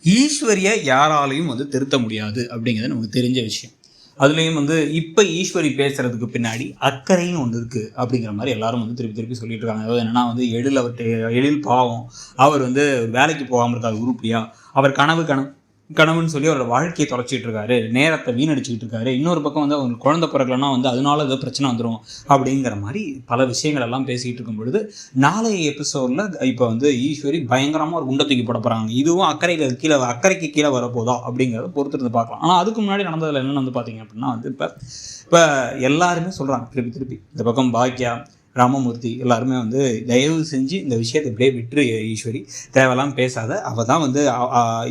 ஈஸ்வரியை யாராலையும் திருத்த முடியாது அப்படிங்கிறது நமக்கு தெரிஞ்ச விஷயம். அதுலேயும் இப்போ ஈஸ்வரி பேசுகிறதுக்கு பின்னாடி அக்கறைன்னு ஒன்று இருக்குது அப்படிங்கிற மாதிரி எல்லாரும் திருப்பி திருப்பி சொல்லிட்டு இருக்காங்க. அதாவது என்னென்னா எழில் பாவம், அவர் வேலைக்கு போகாமல் இருக்கார் உருப்படியா, அவர் கனவுன்னு சொல்லி அவரோட வாழ்க்கையை தொலைச்சிட்டு இருக்காரு, நேரத்தை வீணடிச்சுக்கிட்டு இருக்காரு. இன்னொரு பக்கம் அவங்களுக்கு குழந்தை பிறக்கலன்னா அதனால ஏதோ பிரச்சனை வந்துடும் அப்படிங்கிற மாதிரி பல விஷயங்கள் எல்லாம் பேசிக்கிட்டு இருக்கும் பொழுது, நாளைய எபிசோடில் இப்போ ஈஸ்வரி பயங்கரமாக ஒரு குண்டை தூக்கி போட போகிறாங்க. இதுவும் அக்கறைக்கு கீழே வரப்போதா அப்படிங்கிறத பொறுத்திருந்து பார்க்கலாம். ஆனால் அதுக்கு முன்னாடி நடந்ததில் என்னென்னு பார்த்தீங்க அப்படின்னா இப்போ எல்லாருமே சொல்கிறாங்க திருப்பி இந்த பக்கம் பாக்கியா, ராமமூர்த்தி எல்லாருமே தயவு செஞ்சு இந்த விஷயத்தை இப்படியே விட்டுரு ஈஸ்வரி, தேவையெல்லாம் பேசாத, அவள் தான்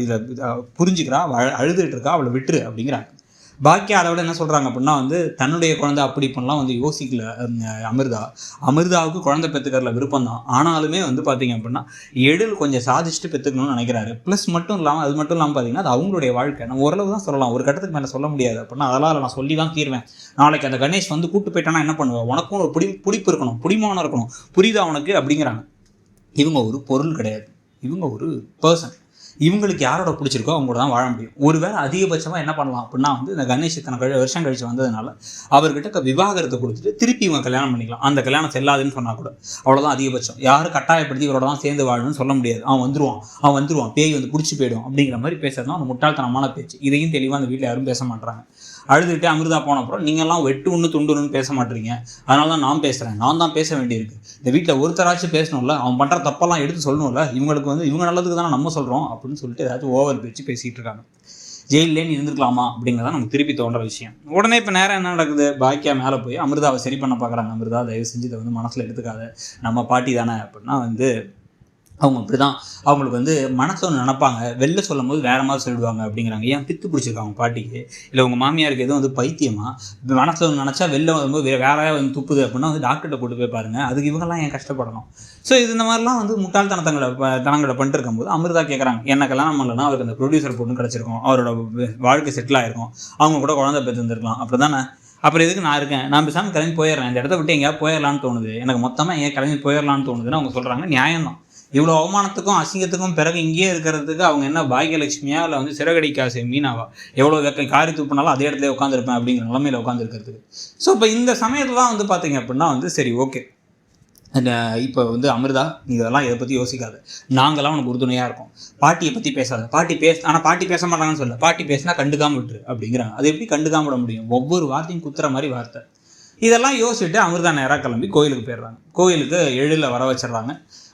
இதில் புரிஞ்சுக்கிறா, அழுதுகிட்டு இருக்கா, அவளை விட்டுரு அப்படிங்கிறாங்க. பாக்கியா அதை விட என்ன சொல்கிறாங்க அப்படின்னா தன்னுடைய குழந்தை அப்படி இப்படிலாம் யோசிக்கல அமிர்தாவுக்கு குழந்தை பெற்றுக்கிறதுல விருப்பம் தான். ஆனாலுமே பார்த்தீங்க அப்படின்னா எழில் கொஞ்சம் சாதிச்சுட்டு பெற்றுக்கணும்னு நினைக்கிறாரு. ப்ளஸ் அது மட்டும் இல்லாமல் பார்த்தீங்கன்னா அது அவங்களுடைய வாழ்க்கை. நம்ம ஓரளவு தான் சொல்லலாம், ஒரு கட்டத்துக்கு மேலே சொல்ல முடியாது அப்படின்னா அதெல்லாம் நான் சொல்லி தான் தீர்வேன். நாளைக்கு அந்த கணேஷ் கூட்டு போயிட்டானா என்ன பண்ணுவேன், உனக்கும் ஒரு பிடிப்பு இருக்கணும், பிடிமானம் இருக்கணும், புரியுதா உனக்கு அப்படிங்கிறாங்க. இவங்க ஒரு பொருள் கிடையாது, இவங்க ஒரு பர்சன். இவங்களுக்கு யாரோட பிடிச்சிருக்கோ அவங்க கூட தான் வாழ முடியும். ஒருவேளை அதிகபட்சமாக என்ன பண்ணலாம் அப்படின்னா இந்த கணேஷ் இத்தனை வருஷம் கழிச்சு வந்ததுனால அவர்கிட்ட விவாகரத்தை கொடுத்துட்டு திருப்பி இவங்க கல்யாணம் பண்ணிக்கலாம். அந்த கல்யாணம் செல்லாதுன்னு சொன்னால் கூட அவ்வளோதான் அதிகபட்சம். யாரும் கட்டாயப்படுத்தி இவரோட தான் சேர்ந்து வாழணும்னு சொல்ல முடியாது. அவன் வந்துருவான், பேய் பிடிச்சி போயிடும் அப்படிங்கிற மாதிரி பேசுறதுனா அந்த முட்டாள்தனமான பேச்சு. இதையும் தெளிவாக அந்த வீட்டில் யாரும் பேச மாட்டாங்க. அழுதுகிட்டே அமிர்தா போன அப்புறம் நீங்கள்லாம் வெட்டு ஒன்று துண்டுன்னு பேச மாட்டீங்க, அதனால தான் நான் பேசுகிறேன், நான் தான் பேச வேண்டியிருக்கு. இந்த வீட்டில் ஒருத்தராச்சும் பேசணும்ல, அவன் பண்ணுற தப்பெல்லாம் எடுத்து சொல்லணும்ல, இவங்களுக்கு இவங்க நல்லதுக்கு தானே நம்ம சொல்கிறோம் அப்படின்னு சொல்லிட்டு ஏதாச்சும் ஓவர் பேச்சு பேசிகிட்டு இருக்காங்க. ஜெயிலேன்னு இருந்துருக்கலாமா அப்படிங்கிறதான் நமக்கு திருப்பி தோன்ற விஷயம். உடனே இப்போ நேரம் என்ன நடக்குது, பாக்கியா மேலே போய் அமிர்தாவை சரி பண்ண பார்க்குறாங்க. அமிர்தா தயவு செஞ்சு இதை மனசில் எடுத்துக்காத, நம்ம பாட்டி தானே அப்படின்னா அவங்க அப்படி தான் அவங்களுக்கு மனசை ஒன்று நினப்பாங்க, வெளில சொல்லும் போது வேறு மாதிரி சொல்லிடுவாங்க அப்படிங்கிறாங்க. ஏன் பித்து பிடிச்சிருக்காங்க பாட்டிக்கு, இல்லை உங்கள் மாமியாருக்கு எதுவும் பைத்தியமா, மனசில் ஒன்று நினச்சா வெளில வரும்போது வேற துப்புது அப்படின்னா டாக்டர்கிட்ட கூட்டு போய் பாருங்கள், அதுக்கு இவங்கெல்லாம் ஏன் கஷ்டப்படணும். ஸோ இந்த மாதிரிலாம் தனங்களை பண்ணிட்டு இருக்கும்போது அமிர்தா கேட்குறாங்க, என்ன கல்யாணம் பண்ணலன்னா அவருக்கு அந்த ப்ரொடியூசர் பொண்ணு கிடச்சிருக்கும், அவரோட வாழ்க்கை செட்டில் ஆகிருக்கும், அவங்க கூட குழந்தை பெற்றுருந்துருக்கலாம், அப்படி தானே, அப்புறம் எதுக்கு நான் இருக்கேன், நான் பேசாமல் கிளம்பி போயிடுறேன், இந்த இடத்த விட்டு எங்கேயாவது போயிடலான்னு தோணுது, எனக்கு மொத்தமாக ஏன் கிளம்பி போயிடலான்னு தோணுதுன்னு அவங்க சொல்கிறாங்க. நியாயம்தான். இவ்வளோ அவமானத்துக்கும் அசிங்கத்துக்கும் பிறகு இங்கேயே இருக்கிறதுக்கு அவங்க என்ன பாக்கியலட்சுமியா இல்லை சிறகடிக்காசு மீனாவா, எவ்வளோ காரி தூப்பினாலும் அதே இடத்துல உட்காந்துருப்பேன் அப்படிங்கிற நிலமையில உட்காந்துருக்கிறதுக்கு. ஸோ இப்போ இந்த சமயத்தில் தான் பார்த்தீங்க அப்படின்னா சரி ஓகே, இப்போ அமிர்தா நீ இதெல்லாம் இதை பற்றி யோசிக்காது, நாங்களாம் உனக்கு உறுதுணையாக இருக்கோம், பாட்டியை பற்றி பேசாத, ஆனால் பாட்டி பேச மாட்டாங்கன்னு சொல்ல, பாட்டி பேசினா கண்டுக்காம விட்டுரு அப்படிங்கிறாங்க. அது எப்படி கண்டுக்காம விட முடியும், ஒவ்வொரு வார்த்தையும் குத்துற மாதிரி வார்த்தை. இதெல்லாம் யோசிச்சுட்டு அமிர்தா நேராக கிளம்பி கோயிலுக்கு போயிடுறாங்க. கோயிலுக்கு எழிலில் வர வச்சிடறாங்க.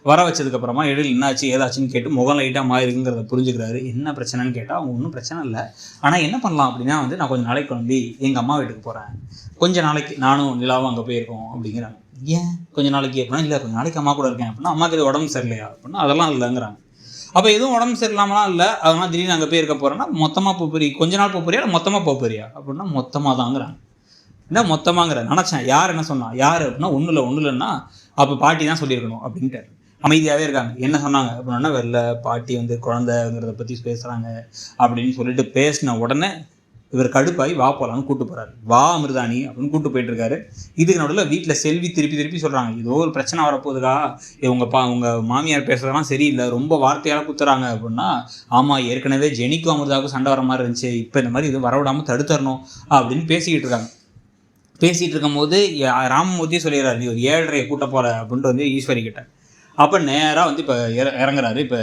வர வச்சதுக்கப்புறமா எழில் என்னாச்சு ஏதாச்சுன்னு கேட்டு முகம் லைட்டாக மாறிருங்கிறத புரிஞ்சுக்கிறாரு. என்ன பிரச்சனைன்னு கேட்டால் அவங்க ஒன்றும் பிரச்சனை இல்லை, ஆனால் என்ன பண்ணலாம் அப்படின்னா நான் கொஞ்சம் நாளைக்கு கிளம்பி எங்கள் அம்மா வீட்டுக்கு போகிறேன், கொஞ்சம் நாளைக்கு நானும் நிலாவும் அங்கே போயிருக்கோம் அப்படிங்கிறாங்க. ஏன் கொஞ்சம் நாளைக்கு அப்படின்னா, இல்லை கொஞ்சம் நாளைக்கு அம்மா கூட இருக்கேன் அப்படின்னா, அம்மாவுக்கு இது உடம்பு சரியில்லையா அப்படின்னா, அதெல்லாம் இல்லைங்கிறாங்க. அப்போ எதுவும் உடம்பு சரியில்லாமலாம் இல்லை, அதனால் திடீர்னு அங்கே போயிருக்க போகிறேன்னா மொத்தமாக போறியா, கொஞ்ச நாள் போறியா இல்லை மொத்தமாக போறியா அப்படின்னா மொத்தமாக தாங்கிறாங்க. என்ன மொத்தமாங்கிற நினச்சேன், யார் என்ன சொன்னா, யார் அப்படின்னா ஒன்றும் இல்லைன்னா அப்போ பாட்டி தான் சொல்லியிருக்கணும் அப்படின்ட்டு அமைதியாகவே இருக்காங்க. என்ன சொன்னாங்க அப்படின்னா, வெளில பாட்டி குழந்தைங்கிறத பற்றி பேசுகிறாங்க அப்படின்னு சொல்லிட்டு பேசின உடனே இவர் கடுப்பாகி வா போகலான்னு கூப்பிட்டு போகிறாரு. வா அமிர்தாணி அப்படின்னு கூப்பிட்டு போயிட்டுருக்காரு. இதுக்கு நடுவில் வீட்டில் செல்வி திருப்பி சொல்கிறாங்க, ஏதோ ஒரு பிரச்சனை வரப்போகுதுக்கா, உங்கள் மாமியார் பேசுறதெல்லாம் சரியில்லை, ரொம்ப வார்த்தையால் குத்துறாங்க அப்படின்னா, ஆமாம் ஏற்கனவே ஜெனிக்கும் அமிர்தாவுக்கும் சண்டை வர மாதிரி இருந்துச்சு, இப்போ இந்த மாதிரி இது வரவிடாமல் தடுத்தரணும் அப்படின்னு பேசிக்கிட்டு இருக்காங்க. பேசிகிட்டு இருக்கும்போது ராமமூர்த்தி சொல்லிடுறாரு, நீ ஒரு 7:30 கூட்ட போகிற அப்படின்ட்டு ஈஸ்வரி கிட்ட. அப்போ நேராக இப்போ இறங்குறாரு. இப்போ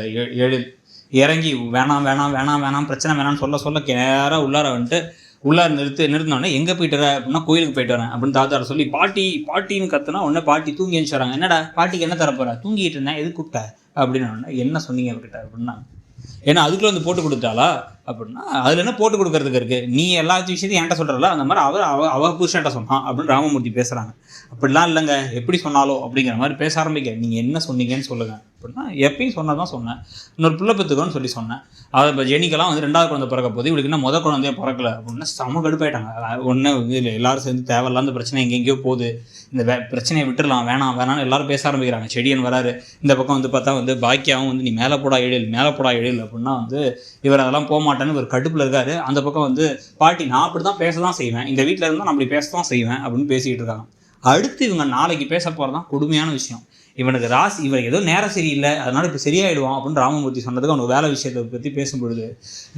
எழில் இறங்கி வேணாம் பிரச்சனை வேணாம்னு சொல்ல நேராக உள்ளார நிறுத்தினோடனே எங்கே போயிட்டு வர அப்படின்னா, கோயிலுக்கு போயிட்டு வரேன் அப்படின்னு தாத்தாரை சொல்லி பாட்டின்னு கத்துனா உடனே பாட்டி தூங்கி எழுந்துறாங்க. என்னடா பாட்டிக்கு என்ன தரப்போற, தூங்கிட்டு இருந்தேன் எது கூப்பிட்ட அப்படின்னு. என்ன சொன்னீங்க அவர்கிட்ட அப்படின்னா, ஏன்னா அதுக்குள்ள போட்டு கொடுத்தாளா அப்படின்னா, அதில் என்ன போட்டு கொடுக்கறதுக்கு இருக்குது, நீ எல்லா விஷயத்தையும் என்கிட்ட சொல்கிறல, அந்த மாதிரி அவ புருஷன்ட்ட சொன்னான் அப்படின்னு ராமமூர்த்தி பேசுகிறாங்க. அப்படிலாம் இல்லைங்க, எப்படி சொன்னாலோ அப்படிங்கிற மாதிரி பேச ஆரம்பிக்க. நீங்கள் என்ன சொன்னீங்கன்னு சொல்லுங்கள் அப்படின்னா, எப்பயும் சொன்னதான் சொன்னேன், இன்னொரு பிள்ளை பெற்றுக்கோன்னு சொல்லி சொன்னேன். அதை இப்போ ஜெனிக்கெல்லாம் 2வது குழந்தை பிறக்க போது, இவளுக்கு இன்னும் முதல் குழந்தையே பிறக்கல அப்படின்னா செம கடுப்பாயிட்டாங்க. ஒன்று இல்லை எல்லாரும் சேர்ந்து தேவையில்லாத பிரச்சனை எங்கெங்கேயோ போகுது, இந்த பிரச்சனையை விட்டுடலாம், வேணாம்னு எல்லாரும் பேச ஆரம்பிக்கிறாங்க. செடியன் வராரு. இந்த பக்கம் பார்த்தா பாக்கியாவும் நீ மேலே போடா எழில் அப்படின்னா இவர் அதெல்லாம் போக மாட்டேன்னு ஒரு கடுப்பில் இருக்காரு. அந்த பக்கம் பாட்டி நான் அப்படி தான் பேச தான் செய்வேன், இந்த வீட்டில் இருந்தால் நான் அப்படி பேச தான் செய்வேன் அப்படின்னு பேசிக்கிட்டு இருக்காங்க. அடுத்து இவங்க நாளைக்கு பேச போகிறதான் கொடுமையான விஷயம். இவனுக்கு ராசி இவன் ஏதோ நேரம் சரியில்லை அதனால் இப்போ சரியாயிடுவான் அப்படின்னு ராமமூர்த்தி சொன்னதுக்கு அவனுக்கு வேலை விஷயத்தை பற்றி பேசும்பொழுது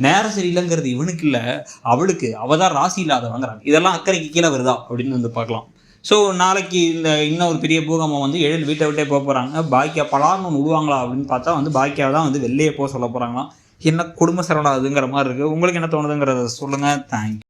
நேரம் சரியில்லைங்கிறது இவனுக்கு இல்லை அவளுக்கு அவள் தான் ராசி இல்லாதவங்கிறாங்க. இதெல்லாம் அக்கறைக்கு கீழே வருதா அப்படின்னு வந்து பார்க்கலாம். ஸோ நாளைக்கு இந்த இன்னொரு பெரிய பூகம்பம் வந்து எழில் வீட்டை விட்டே போக போகிறாங்க. பாக்கியா பலார்னு ஒன்று விடுவாங்களா அப்படின்னு பார்த்தா வந்து பாக்கியாவை தான் வந்து வெளியே போக சொல்ல போகிறாங்களாம். என்ன குடும்ப சரடாதுங்கிற மாதிரி இருக்குது. உங்களுக்கு என்ன தோணுதுங்கிறத சொல்லுங்கள். தேங்க்யூ.